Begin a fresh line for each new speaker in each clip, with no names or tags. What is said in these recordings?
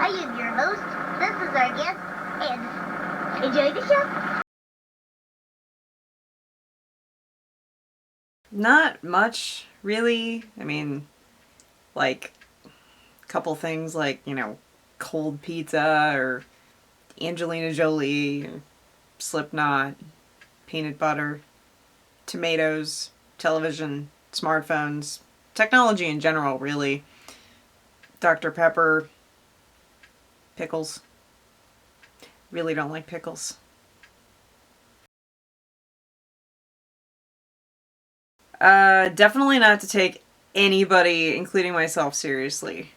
I am your host. This is our guest, and enjoy the show.
Not much, really. I mean, like, a couple things like, cold pizza or Angelina Jolie, or Slipknot, peanut butter, tomatoes, television, smartphones, technology in general, really. Dr. Pepper, pickles. Really don't like pickles. Definitely not to take anybody, including myself, seriously.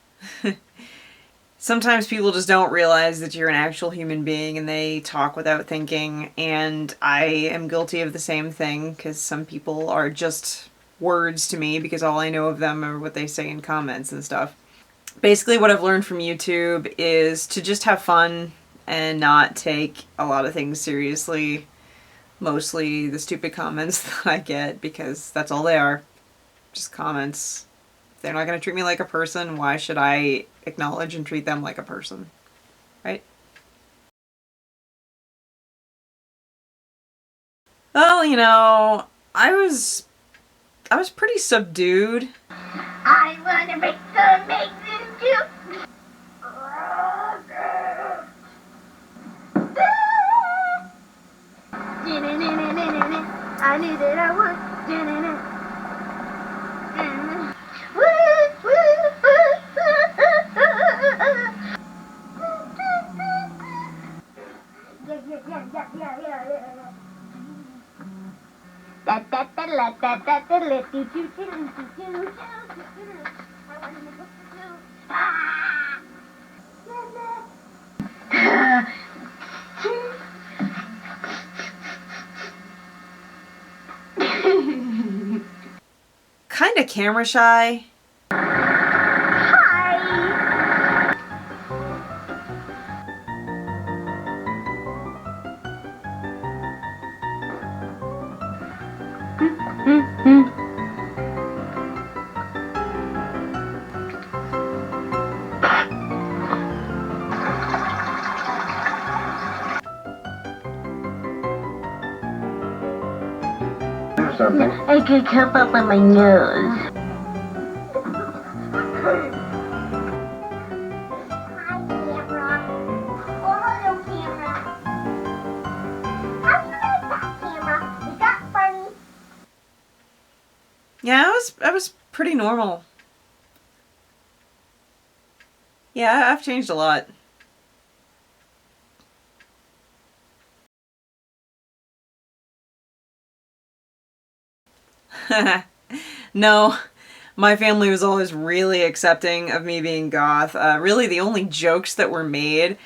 Sometimes people just don't realize that you're an actual human being and they talk without thinking, and I am guilty of the same thing because some people are just words to me because all I know of them are what they say in comments and stuff. Basically, what I've learned from YouTube is to just have fun and not take a lot of things seriously. Mostly the stupid comments that I get, because that's all they are. Just comments. If they're not going to treat me like a person, why should I acknowledge and treat them like a person? Right? Well, I was pretty subdued.
I want to make some amazing juice. I knew that I would.
Kinda camera shy.
Something.
I could come up on my nose. Hi, camera. Oh, hello, camera. How do you like that, camera? Is that funny?
Yeah, I was pretty normal. Yeah, I've changed a lot. No, my family was always really accepting of me being goth. Really, the only jokes that were made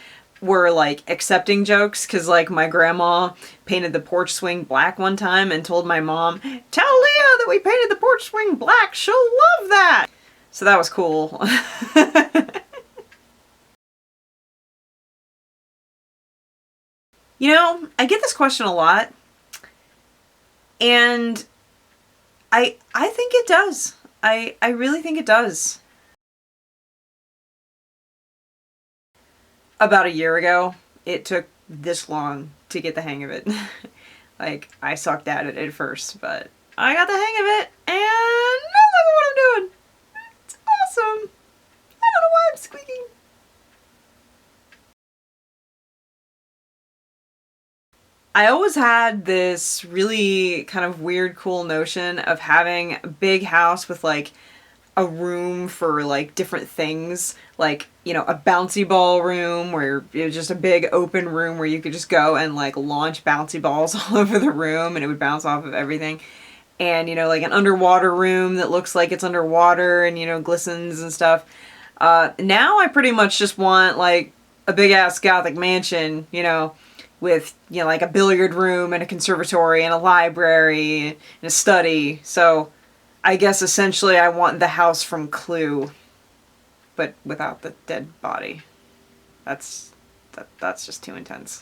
were like accepting jokes, because like my grandma painted the porch swing black one time and told my mom, "Tell Leah that we painted the porch swing black, she'll love that." So that was cool. I get this question a lot, and I think it does. I really think it does. About a year ago, it took this long to get the hang of it. Like, I sucked at it at first, but I got the hang of it, and now look at what I'm doing. It's awesome. I don't know why I'm squeaking. I always had this really kind of weird, cool notion of having a big house with like a room for like different things, like, a bouncy ball room where it was just a big open room where you could just go and like launch bouncy balls all over the room and it would bounce off of everything. And, like an underwater room that looks like it's underwater and, glistens and stuff. Now I pretty much just want like a big ass gothic mansion, with, like a billiard room and a conservatory and a library and a study. So I guess essentially I want the house from Clue, but without the dead body. That's just too intense.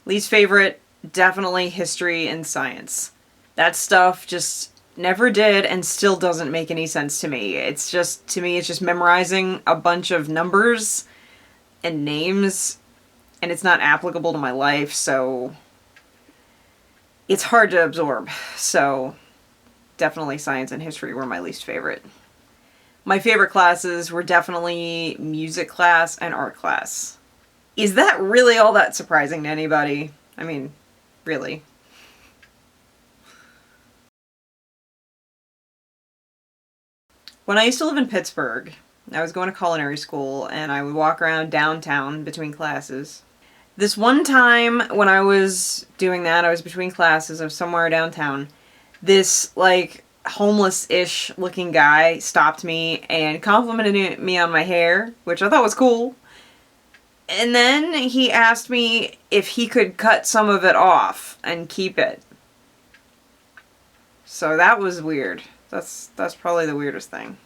Least favorite, definitely history and science. That stuff just Never did, and still doesn't make any sense to me. It's just, to me, it's just memorizing a bunch of numbers and names, and it's not applicable to my life, so it's hard to absorb. So definitely science and history were my least favorite. My favorite classes were definitely music class and art class. Is that really all that surprising to anybody? I mean, really. When I used to live in Pittsburgh, I was going to culinary school and I would walk around downtown between classes. This one time when I was doing that, I was between classes, I was somewhere downtown. This, like, homeless-ish looking guy stopped me and complimented me on my hair, which I thought was cool. And then he asked me if he could cut some of it off and keep it. So that was weird. That's probably the weirdest thing.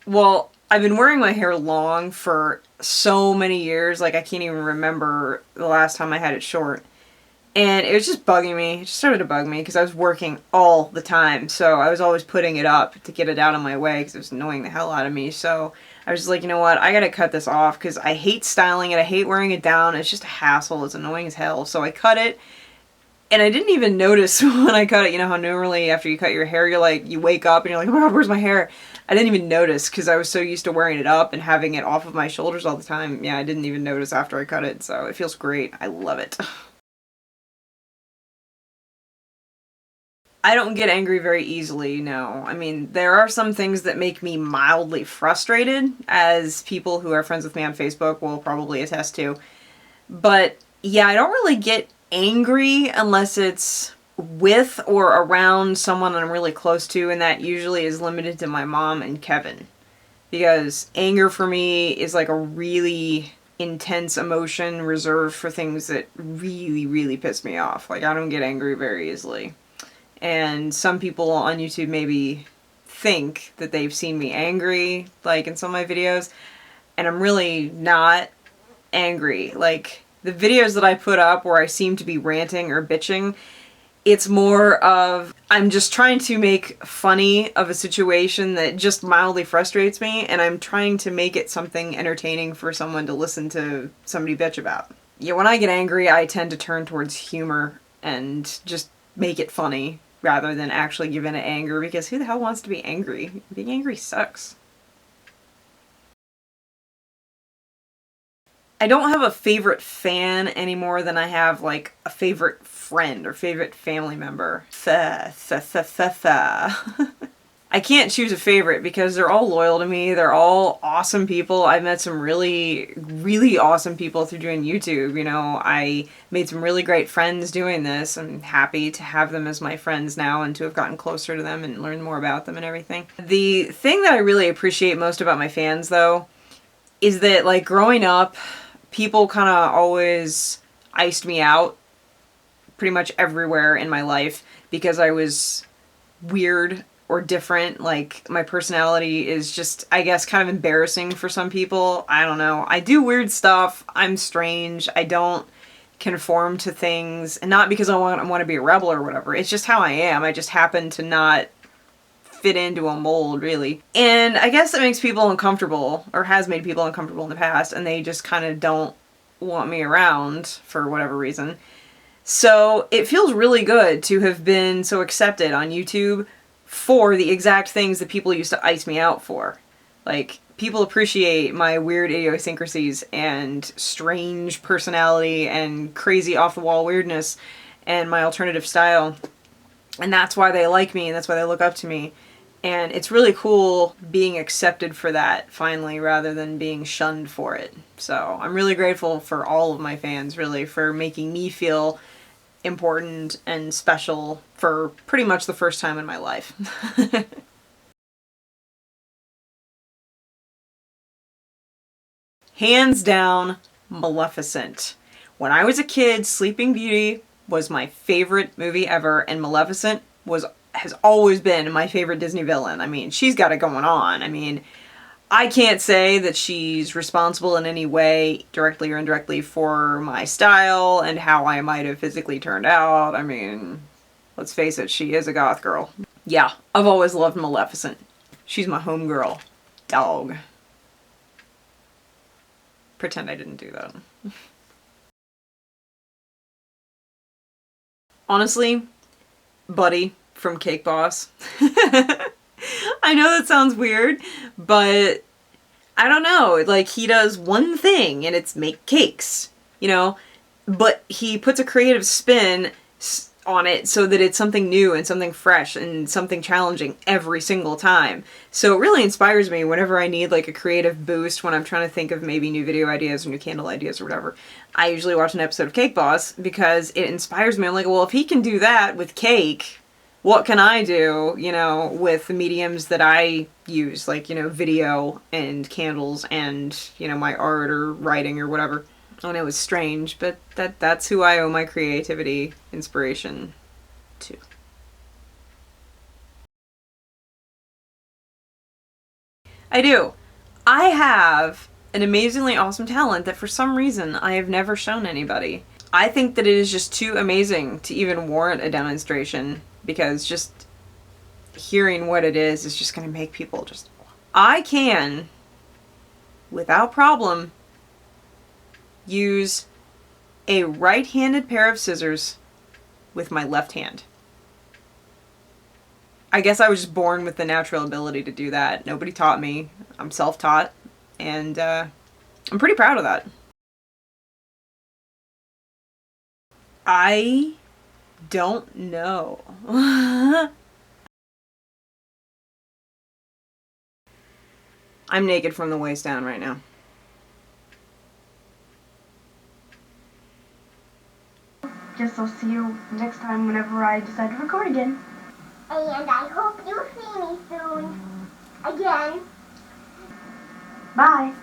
Well, I've been wearing my hair long for so many years, like I can't even remember the last time I had it short. And it was just bugging me. It just started to bug me because I was working all the time. So I was always putting it up to get it out of my way because it was annoying the hell out of me. So I was just like, you know what? I gotta cut this off because I hate styling it. I hate wearing it down. It's just a hassle. It's annoying as hell. So I cut it. And I didn't even notice when I cut it. You know how normally after you cut your hair, you're like, you wake up and you're like, oh my god, where's my hair? I didn't even notice because I was so used to wearing it up and having it off of my shoulders all the time. Yeah, I didn't even notice after I cut it. So it feels great. I love it. I don't get angry very easily, no. I mean, there are some things that make me mildly frustrated, as people who are friends with me on Facebook will probably attest to. But yeah, I don't really get angry unless it's with or around someone I'm really close to, and that usually is limited to my mom and Kevin. Because anger for me is like a really intense emotion reserved for things that really, really piss me off. Like, I don't get angry very easily. And some people on YouTube maybe think that they've seen me angry, like in some of my videos, and I'm really not angry. Like, the videos that I put up where I seem to be ranting or bitching, it's more of I'm just trying to make funny of a situation that just mildly frustrates me, and I'm trying to make it something entertaining for someone to listen to somebody bitch about. Yeah, when I get angry, I tend to turn towards humor and just make it funny rather than actually give in to anger, because who the hell wants to be angry? Being angry sucks. I don't have a favorite fan any more than I have, like, a favorite friend or favorite family member. I can't choose a favorite because they're all loyal to me. They're all awesome people. I've met some really, really awesome people through doing YouTube. You know, I made some really great friends doing this. I'm happy to have them as my friends now and to have gotten closer to them and learned more about them and everything. The thing that I really appreciate most about my fans, though, is that, like, growing up, people kind of always iced me out pretty much everywhere in my life because I was weird or different. Like, my personality is just, I guess, kind of embarrassing for some people. I don't know. I do weird stuff. I'm strange. I don't conform to things. And not because I want to be a rebel or whatever. It's just how I am. I just happen to not fit into a mold, really. And I guess that makes people uncomfortable, or has made people uncomfortable in the past, and they just kind of don't want me around for whatever reason. So it feels really good to have been so accepted on YouTube for the exact things that people used to ice me out for. Like, people appreciate my weird idiosyncrasies and strange personality and crazy off-the-wall weirdness and my alternative style. And that's why they like me, and that's why they look up to me. And it's really cool being accepted for that, finally, rather than being shunned for it. So I'm really grateful for all of my fans, really, for making me feel important and special for pretty much the first time in my life. Hands down, Maleficent. When I was a kid, Sleeping Beauty was my favorite movie ever, and Maleficent has always been my favorite Disney villain. I mean, she's got it going on. I mean, I can't say that she's responsible in any way, directly or indirectly, for my style and how I might have physically turned out. I mean, let's face it, she is a goth girl. Yeah, I've always loved Maleficent. She's my homegirl. Dog. Pretend I didn't do that. Honestly, Buddy from Cake Boss. I know that sounds weird, but I don't know. Like, he does one thing and it's make cakes, you know? But he puts a creative spin on it so that it's something new and something fresh and something challenging every single time. So it really inspires me whenever I need like a creative boost when I'm trying to think of maybe new video ideas or new candle ideas or whatever. I usually watch an episode of Cake Boss because it inspires me. I'm like, well, if he can do that with cake, what can I do, you know, with the mediums that I use, like, you know, video and candles and, you know, my art or writing or whatever. And it was strange, but that's who I owe my creativity inspiration to. I do. I have an amazingly awesome talent that for some reason I have never shown anybody. I think that it is just too amazing to even warrant a demonstration, because just hearing what it is just going to make people just... I can, without problem, use a right-handed pair of scissors with my left hand. I guess I was just born with the natural ability to do that. Nobody taught me. I'm self-taught, and I'm pretty proud of that. I don't know. I'm naked from the waist down right now.
Guess I'll see you next time whenever I decide to record again.
And I hope you see me soon. Again.
Bye.